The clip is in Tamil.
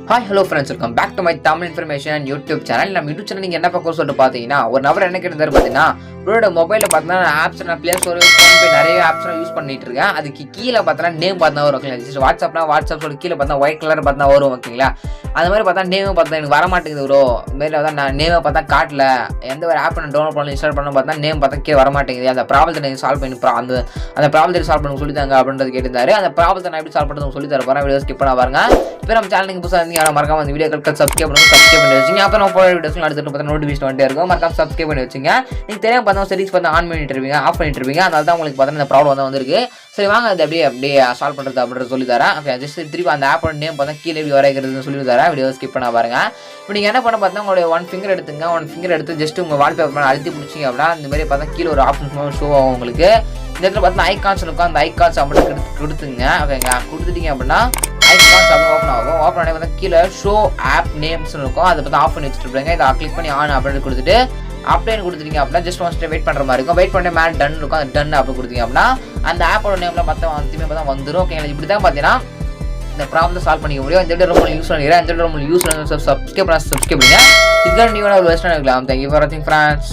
Hi hello friends, welcome back to my Tamil information YouTube channel. நம்ம யூடியூப் சேனல் நீங்கள் என்ன பார்க்க சொல்லிட்டு பார்த்தீங்கன்னா, ஒரு நபர் என்ன கேட்டார் பார்த்தீங்கன்னா, உங்களோட மொபைலில் பார்த்தீங்கன்னா ஆப்ஸ் நான் ப்ளே ஸ்டோர் நிறைய ஆப்ஸ் நான் யூஸ் பண்ணிட்டு இருக்கேன். அதுக்கு கீழே பார்த்தீங்கன்னா நேம் பார்த்தா வரும் ஓகேங்களா. ஜஸ்ட் வாட்ஸ்அப் சொல்லி கீழே பார்த்தா ஒயிட் கலர் பார்த்தா வரும் ஓகேங்களா. அந்த மாதிரி பார்த்தா நேம் பார்த்தா எனக்கு வர மாட்டேங்குது ப்ரோ. இதுமாரி பார்த்தா நான் நேமை பார்த்தா காட்டல, எந்த ஒரு ஆப் நான் டவுன்லோட் பண்ணி இன்ஸ்டால் பண்ண பார்த்தா நேம் பார்த்தா கீழே வர மாட்டேங்குது. அந்த ப்ராப்ளத்தை நீங்கள் சால்வ் பண்ணி அந்த ப்ராப்ளத்தை சால்வ் பண்ண சொல்லித்தாங்க அப்படின்றது கேட்டிருந்தாரு. அந்த ப்ராப்ளத்தை நான் எப்படி சால்வ் பண்ணுறது சொல்லி தர போகிறேன். வீடியோ ஸ்கிப் பண்ண பாருங்க. இப்போ நம்ம சேனலுக்கு புதுசாக இருந்தீங்க மறக்காம அந்த வீடியோ சப்ஸ்கிரைப் பண்ணி வச்சுங்க. அப்போ நம்ம போகிற வீடியோஸ் அடுத்து பார்த்தா நோட்டிஃபிகேஷன் வந்துட்டே இருக்கும். மறக்காம சப்ஸ்கிரைப் பண்ணி வச்சுங்க. நீங்கள் தெரியாம பார்த்தா செட்டிங்ஸ் பார்த்தா ஆன் பண்ணிட்டு இருப்பீங்க, ஆஃப் பண்ணிட்டு இருப்பீங்க. அதனால தான் உங்களுக்கு பார்த்தா இந்த ப்ராப்ளம் வந்திருக்கு. சரி வாங்க அது அப்படியே சால்வ் பண்ணுறது அப்படின்றது சொல்லி தரேன். ஓகே, ஜஸ்ட் திருப்பி அந்த ஆப்போட நேம் பார்த்தா கீழே எப்படி வரைக்கிறதுன்னு சொல்லி தரேன். வீடியோ ஸ்கிப் பண்ண பாருங்க. இப்போ நீங்கள் என்ன பண்ண பார்த்தா உங்களுடைய ஒன் ஃபிங்கர் எடுத்து ஜஸ்ட் உங்கள் வால்பேப்பர் மேலே அழுத்தி பிடிச்சிங்க அப்படின்னா இந்த மாதிரி பார்த்தா கீழே ஒரு ஆப்ஷன் ஷோ ஆகும் உங்களுக்கு. இந்த இடத்துல பார்த்தா ஐகான்ஸ் இருக்கும். அந்த ஐகான்ஸ் அப்படி கொடுத்துங்க ஓகேங்களா. கொடுத்துட்டீங்க அப்படின்னா ஐகான்ஸ் அப்படி ஓப்பன் ஆகும். ஓப்பன் ஆனே பார்த்தா கீழே ஷோ ஆப் நேம்ஸ் இருக்கும். அதை பார்த்து ஆஃப் பண்ணி வச்சுட்டு இருப்பீங்க. இதை கிளிக் பண்ணி ஆன் அப்படின்னு கொடுத்துட்டு அப்ளைன் கொடுத்துட்டீங்க அப்படின்னா ஜஸ்ட் ஒன் ஸ்டெப் வெயிட் பண்ணுற மாதிரி இருக்கும். வெயிட் பண்ணி மேலே டன் இருக்கும். அந்த டன் அப்படி கொடுத்தீங்க அப்படின்னா அந்த ஆப்போட நேமில் பார்த்தா பார்த்தா வந்துடும் ஓகேங்களா. இப்படி தான் பார்த்தீங்கன்னா இந்த ப்ராப்ளம் சால்வ் பண்ணிக்க முடியும். இந்த வீடியோ ரொம்ப யூஸ் பண்ணிக்கிறேன். இந்த வீடியோ ரொம்ப யூஸ் பண்ணி சப்ஸ்கிரைப் பண்ணுங்க. இதுக்கான நியூவான ஒரு வெஸ்டர்ன் இருக்கலாம். தேங்க்யூ ஃபார் வாட்சிங் ஃப்ரெண்ட்ஸ்.